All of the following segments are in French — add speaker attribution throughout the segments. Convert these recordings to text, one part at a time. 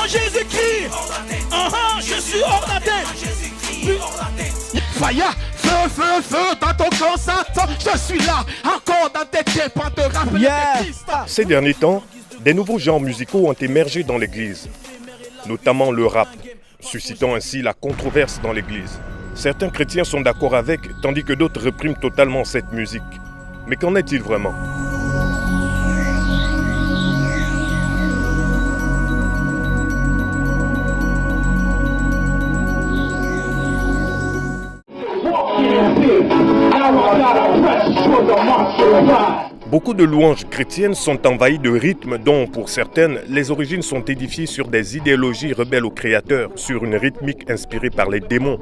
Speaker 1: en Jésus-Christ. Je suis hors la tête.
Speaker 2: Faya, feu dans ton consent. Je suis là, encore dans tes têtes pour te rappeler de Christ.
Speaker 3: Ces derniers temps, des nouveaux genres musicaux ont émergé dans l'église, notamment le rap, suscitant ainsi la controverse dans l'église. Certains chrétiens sont d'accord avec, tandis que d'autres répriment totalement cette musique. Mais qu'en est-il vraiment ? Beaucoup de louanges chrétiennes sont envahies de rythmes dont, pour certaines, les origines sont édifiées sur des idéologies rebelles au Créateur, sur une rythmique inspirée par les démons.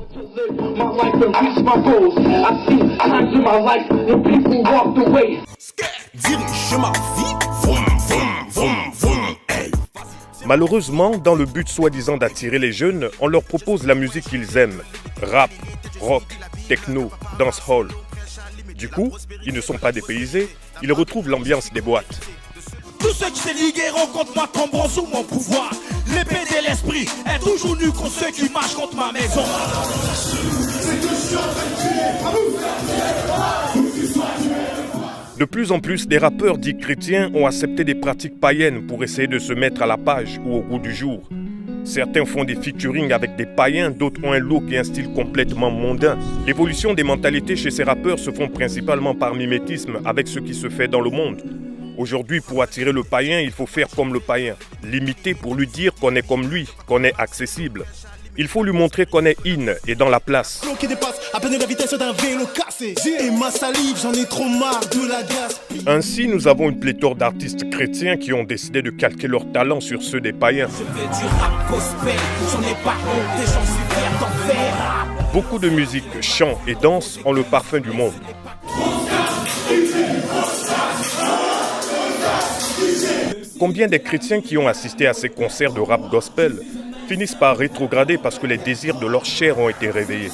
Speaker 3: Malheureusement, dans le but soi-disant d'attirer les jeunes, on leur propose la musique qu'ils aiment. Rap, rock, techno, dancehall. Du coup, ils ne sont pas dépaysés, ils retrouvent l'ambiance des boîtes.
Speaker 1: Tous ceux qui se ligueront contre moi tomberont sous mon pouvoir. L'épée de l'esprit est toujours nue contre ceux qui marchent contre ma maison.
Speaker 3: De plus en plus, des rappeurs dits chrétiens ont accepté des pratiques païennes pour essayer de se mettre à la page ou au goût du jour. Certains font des featuring avec des païens, d'autres ont un look et un style complètement mondain. L'évolution des mentalités chez ces rappeurs se font principalement par mimétisme avec ce qui se fait dans le monde. Aujourd'hui, pour attirer le païen, il faut faire comme le païen. L'imiter pour lui dire qu'on est comme lui, qu'on est accessible. Il faut lui montrer qu'on est in et dans la place.
Speaker 1: Qui dépasse à peine la vitesse d'un vélo cassé. Et ma salive, j'en ai trop marre de la glace.
Speaker 3: Ainsi, nous avons une pléthore d'artistes chrétiens qui ont décidé de calquer leurs talents sur ceux des païens.
Speaker 1: Je fais du rap gospel, j'en ai pas honte et j'en suis fier d'en faire.
Speaker 3: Beaucoup de musique, chant et danse ont le parfum du monde. Combien des chrétiens qui ont assisté à ces concerts de rap gospel finissent par rétrograder parce que les désirs de leur chair ont été réveillés.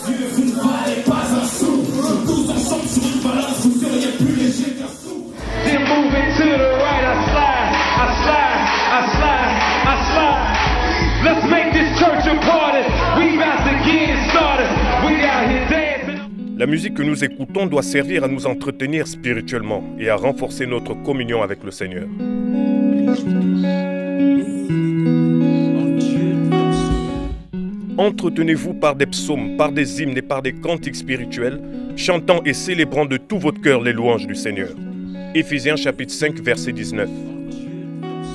Speaker 3: La musique que nous écoutons doit servir à nous entretenir spirituellement et à renforcer notre communion avec le Seigneur. Entretenez-vous par des psaumes, par des hymnes et par des cantiques spirituels, chantant et célébrant de tout votre cœur les louanges du Seigneur. Éphésiens chapitre 5, verset 19.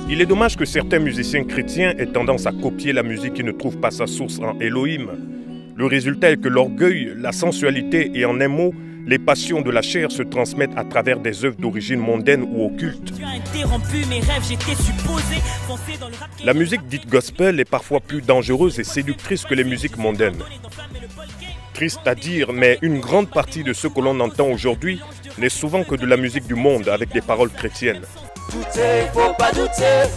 Speaker 3: Il est dommage que certains musiciens chrétiens aient tendance à copier la musique qui ne trouve pas sa source en Elohim. Le résultat est que l'orgueil, la sensualité et en un mot, les passions de la chair se transmettent à travers des œuvres d'origine mondaine ou occulte. La musique dite gospel est parfois plus dangereuse et séductrice que les musiques mondaines. Triste à dire, mais une grande partie de ce que l'on entend aujourd'hui n'est souvent que de la musique du monde avec des paroles chrétiennes.
Speaker 4: Douter, faut pas douter,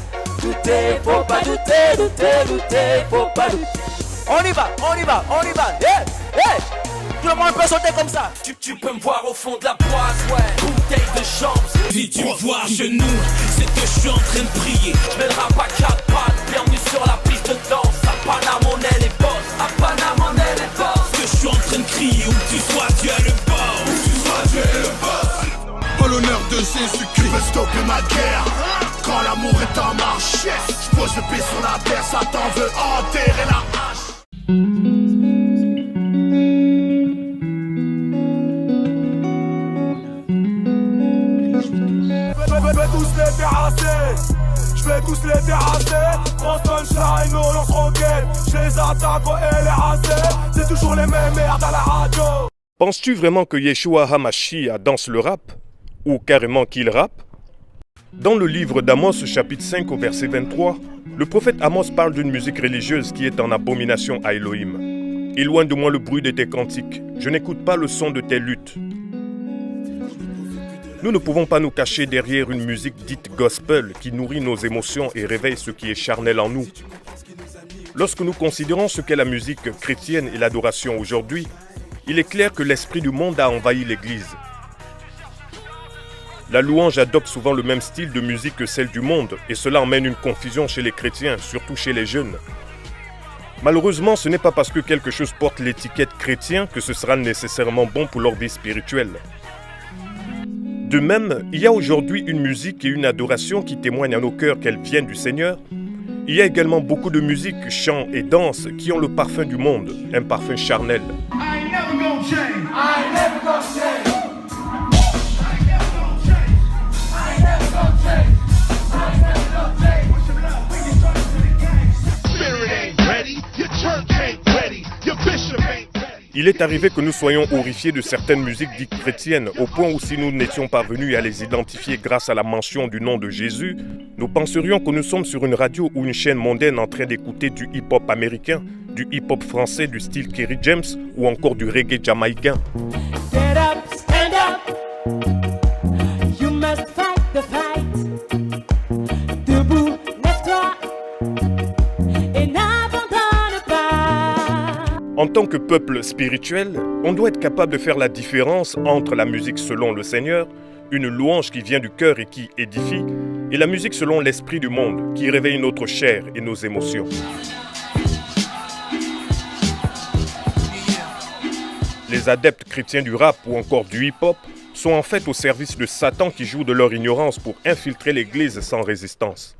Speaker 4: douter, faut pas douter, douter, faut pas douter. On y va, yeah, yeah. Tout le monde peut sauter comme ça.
Speaker 1: Tu peux me voir au fond de la boîte, ouais. Bouteille de chance. Si tu me vois à genoux, c'est que je suis en train de prier. Je mets le rap à 4 pattes, bienvenue sur la piste de danse. À Panama on est les boss, à Panama on est les boss. Que je suis en train de crier, où que tu sois, tu es le boss. Où que tu sois, tu es le boss.
Speaker 5: En l'honneur de Jésus-Christ, tu peux stopper ma guerre. Quand l'amour est en marche, je pose le pied sur la terre, Satan veut enterrer la hache.
Speaker 6: Je vais tous les terrasser. Grosse punchline, on lance roquette. Je les attaque au LRAC. C'est toujours les mêmes merdes à la radio.
Speaker 3: Penses-tu vraiment que Yeshua HaMashiach danse le rap? Ou carrément qu'il rappe? Dans le livre d'Amos, chapitre 5 au verset 23, le prophète Amos parle d'une musique religieuse qui est en abomination à Elohim. Éloigne de moi le bruit de tes cantiques, je n'écoute pas le son de tes luttes. Nous ne pouvons pas nous cacher derrière une musique dite gospel qui nourrit nos émotions et réveille ce qui est charnel en nous. Lorsque nous considérons ce qu'est la musique chrétienne et l'adoration aujourd'hui, il est clair que l'esprit du monde a envahi l'Église. La louange adopte souvent le même style de musique que celle du monde et cela emmène une confusion chez les chrétiens, surtout chez les jeunes. Malheureusement, ce n'est pas parce que quelque chose porte l'étiquette chrétien que ce sera nécessairement bon pour leur vie spirituelle. De même, il y a aujourd'hui une musique et une adoration qui témoignent à nos cœurs qu'elles viennent du Seigneur. Il y a également beaucoup de musique, chants et danses qui ont le parfum du monde, un parfum charnel. Il est arrivé que nous soyons horrifiés de certaines musiques dites chrétiennes, au point où si nous n'étions parvenus à les identifier grâce à la mention du nom de Jésus, nous penserions que nous sommes sur une radio ou une chaîne mondaine en train d'écouter du hip-hop américain, du hip-hop français du style Kerry James ou encore du reggae jamaïcain.
Speaker 7: Get up, stand up. You must fight the fight. Debout, lève-toi et n'abandonne pas.
Speaker 3: En tant que peuple spirituel, on doit être capable de faire la différence entre la musique selon le Seigneur, une louange qui vient du cœur et qui édifie, et la musique selon l'esprit du monde, qui réveille notre chair et nos émotions. Les adeptes chrétiens du rap ou encore du hip-hop sont en fait au service de Satan qui joue de leur ignorance pour infiltrer l'église sans résistance.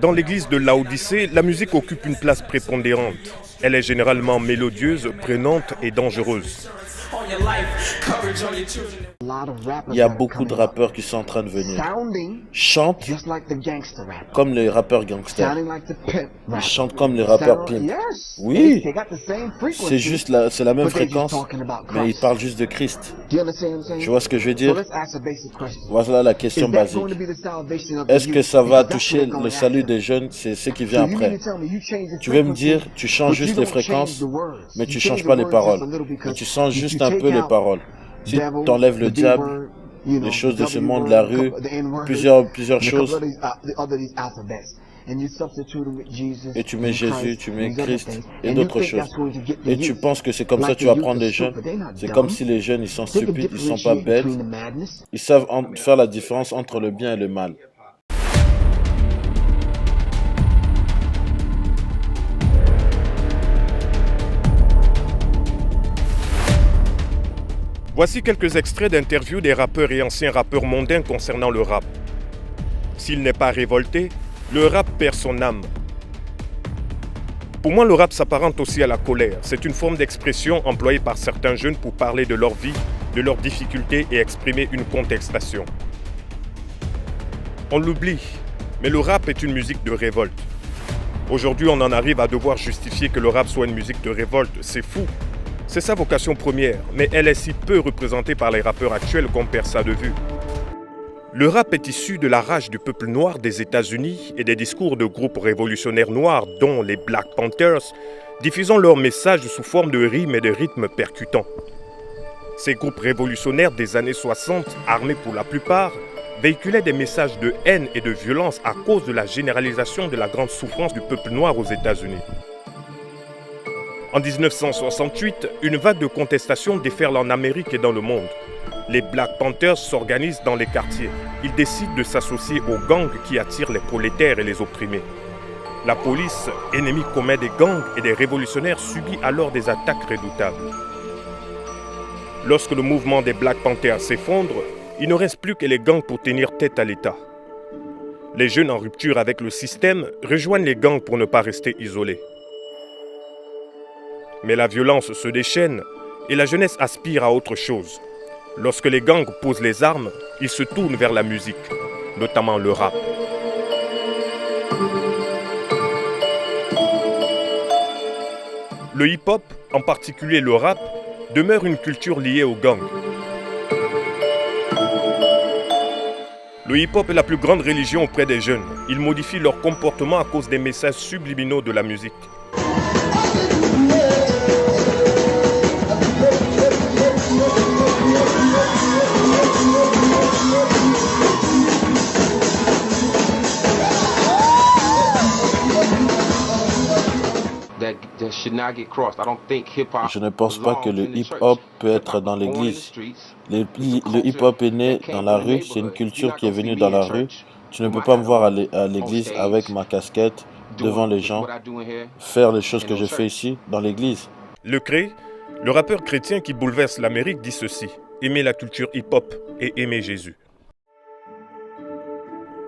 Speaker 3: Dans l'église de Laodicée, la musique occupe une place prépondérante. Elle est généralement mélodieuse, prenante et dangereuse.
Speaker 8: Il y a beaucoup de rappeurs qui sont en train de venir. Chantent comme les rappeurs gangsters. Ils chantent comme les rappeurs pimp. Oui, c'est juste c'est la même fréquence, mais ils parlent juste de Christ. Tu vois ce que je veux dire? Voilà la question basique. Est-ce que ça va toucher le salut des jeunes? C'est ce qui vient après. Tu veux me dire, tu changes juste les fréquences, mais tu changes pas les paroles. Mais tu changes juste un peu les paroles. Si tu enlèves le diable, les choses de ce monde, la rue, plusieurs choses, et tu mets Jésus, tu mets Christ et d'autres choses. Et tu penses que c'est comme ça que tu vas prendre les jeunes? C'est comme si les jeunes, ils sont stupides, ils sont pas bêtes. Ils savent faire la différence entre le bien et le mal.
Speaker 3: Voici quelques extraits d'interviews des rappeurs et anciens rappeurs mondains concernant le rap. S'il n'est pas révolté, le rap perd son âme. Pour moi, le rap s'apparente aussi à la colère. C'est une forme d'expression employée par certains jeunes pour parler de leur vie, de leurs difficultés et exprimer une contestation. On l'oublie, mais le rap est une musique de révolte. Aujourd'hui, on en arrive à devoir justifier que le rap soit une musique de révolte. C'est fou. C'est sa vocation première, mais elle est si peu représentée par les rappeurs actuels qu'on perd ça de vue. Le rap est issu de la rage du peuple noir des États-Unis et des discours de groupes révolutionnaires noirs, dont les Black Panthers, diffusant leurs messages sous forme de rimes et de rythmes percutants. Ces groupes révolutionnaires des années 60, armés pour la plupart, véhiculaient des messages de haine et de violence à cause de la généralisation de la grande souffrance du peuple noir aux États-Unis. En 1968, une vague de contestation déferle en Amérique et dans le monde. Les Black Panthers s'organisent dans les quartiers. Ils décident de s'associer aux gangs qui attirent les prolétaires et les opprimés. La police, ennemie commun des gangs et des révolutionnaires, subit alors des attaques redoutables. Lorsque le mouvement des Black Panthers s'effondre, il ne reste plus que les gangs pour tenir tête à l'État. Les jeunes en rupture avec le système rejoignent les gangs pour ne pas rester isolés. Mais la violence se déchaîne et la jeunesse aspire à autre chose. Lorsque les gangs posent les armes, ils se tournent vers la musique, notamment le rap. Le hip-hop, en particulier le rap, demeure une culture liée aux gangs. Le hip-hop est la plus grande religion auprès des jeunes. Ils modifient leur comportement à cause des messages subliminaux de la musique.
Speaker 8: Je ne pense pas que le hip-hop peut être dans l'église. Le hip-hop est né dans la rue, c'est une culture qui est venue dans la rue. Tu ne peux pas me voir à l'église avec ma casquette devant les gens, faire les choses que je fais ici, dans l'église.
Speaker 3: Lecrae, le rappeur chrétien qui bouleverse l'Amérique, dit ceci: aimer la culture hip-hop et aimer Jésus.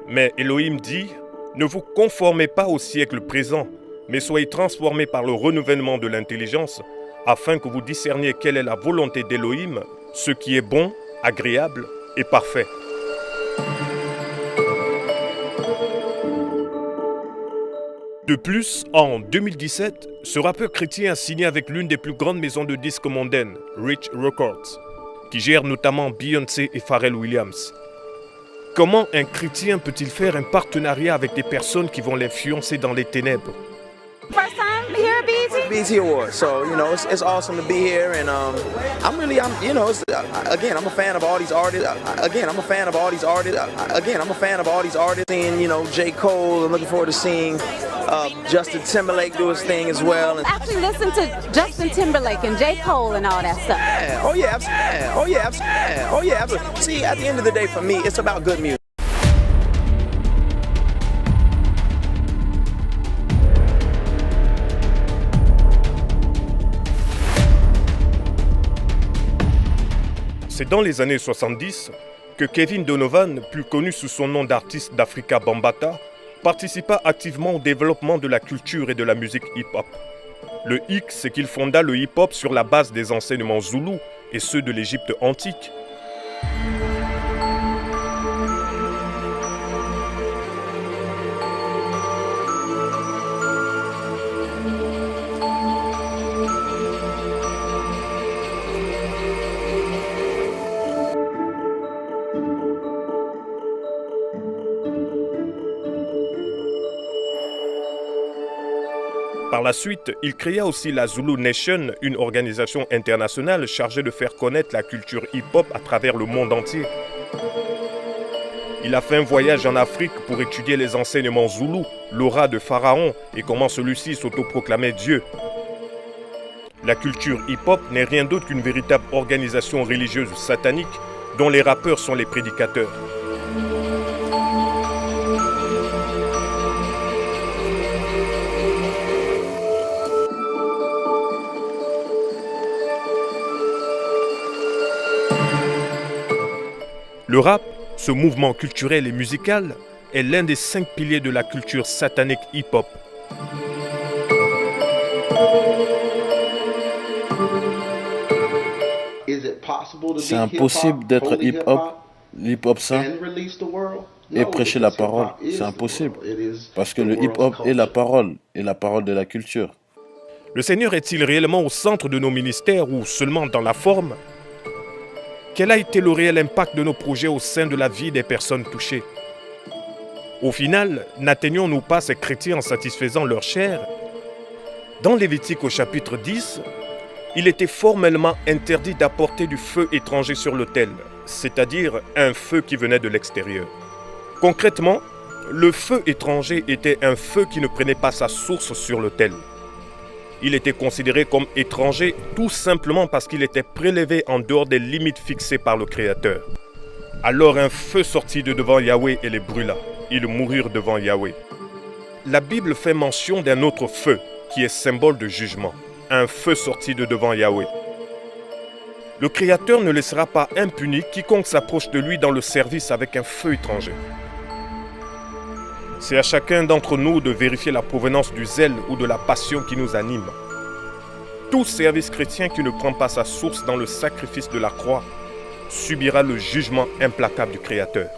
Speaker 3: Mais Elohim dit: ne vous conformez pas au siècle présent, mais soyez transformés par le renouvellement de l'intelligence, afin que vous discerniez quelle est la volonté d'Elohim, ce qui est bon, agréable et parfait. De plus, en 2017, ce rappeur chrétien a signé avec l'une des plus grandes maisons de disques mondaines, Rich Records, qui gère notamment Beyoncé et Pharrell Williams. Comment un chrétien peut-il faire un partenariat avec des personnes qui vont l'influencer dans les ténèbres?
Speaker 9: First time here at BET? BET Awards, so it's awesome to be here, and I'm a fan of all these artists. I'm a fan of all these artists. Seeing J. Cole, and looking forward to seeing Justin Timberlake do his thing as well. And
Speaker 7: actually listen to Justin Timberlake and J. Cole and all that stuff.
Speaker 9: Yeah. Oh yeah, absolutely. See, at the end of the day, for me, it's about good music.
Speaker 3: C'est dans les années 70 que Kevin Donovan, plus connu sous son nom d'artiste d'Africa Bambaataa, participa activement au développement de la culture et de la musique hip-hop. Le hic, c'est qu'il fonda le hip-hop sur la base des enseignements zoulous et ceux de l'Égypte antique. Par la suite, il créa aussi la Zulu Nation, une organisation internationale chargée de faire connaître la culture hip-hop à travers le monde entier. Il a fait un voyage en Afrique pour étudier les enseignements zoulous, l'aura de Pharaon et comment celui-ci s'autoproclamait Dieu. La culture hip-hop n'est rien d'autre qu'une véritable organisation religieuse satanique dont les rappeurs sont les prédicateurs. Le rap, ce mouvement culturel et musical, est l'un des 5 piliers de la culture satanique hip-hop.
Speaker 8: C'est impossible d'être hip-hop saint et prêcher la parole. C'est impossible. Parce que le hip-hop est la parole de la culture.
Speaker 3: Le Seigneur est-il réellement au centre de nos ministères ou seulement dans la forme ? Quel a été le réel impact de nos projets au sein de la vie des personnes touchées? Au final, n'atteignons-nous pas ces chrétiens en satisfaisant leur chair? Dans Lévitique au chapitre 10, il était formellement interdit d'apporter du feu étranger sur l'autel, c'est-à-dire un feu qui venait de l'extérieur. Concrètement, le feu étranger était un feu qui ne prenait pas sa source sur l'autel. Il était considéré comme étranger tout simplement parce qu'il était prélevé en dehors des limites fixées par le Créateur. Alors un feu sortit de devant Yahweh et les brûla. Ils moururent devant Yahweh. La Bible fait mention d'un autre feu qui est symbole de jugement. Un feu sorti de devant Yahweh. Le Créateur ne laissera pas impuni quiconque s'approche de lui dans le service avec un feu étranger. C'est à chacun d'entre nous de vérifier la provenance du zèle ou de la passion qui nous anime. Tout service chrétien qui ne prend pas sa source dans le sacrifice de la croix subira le jugement implacable du Créateur.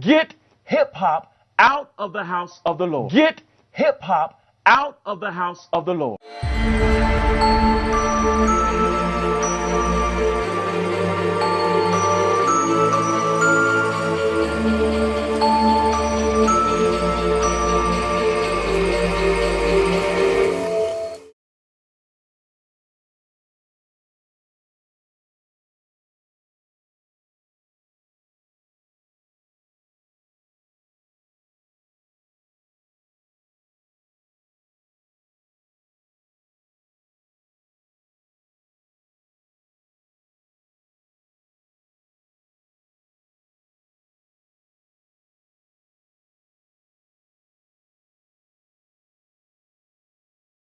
Speaker 10: Get hip-hop out of the house of the Lord. Get hip-hop out of the house of the Lord.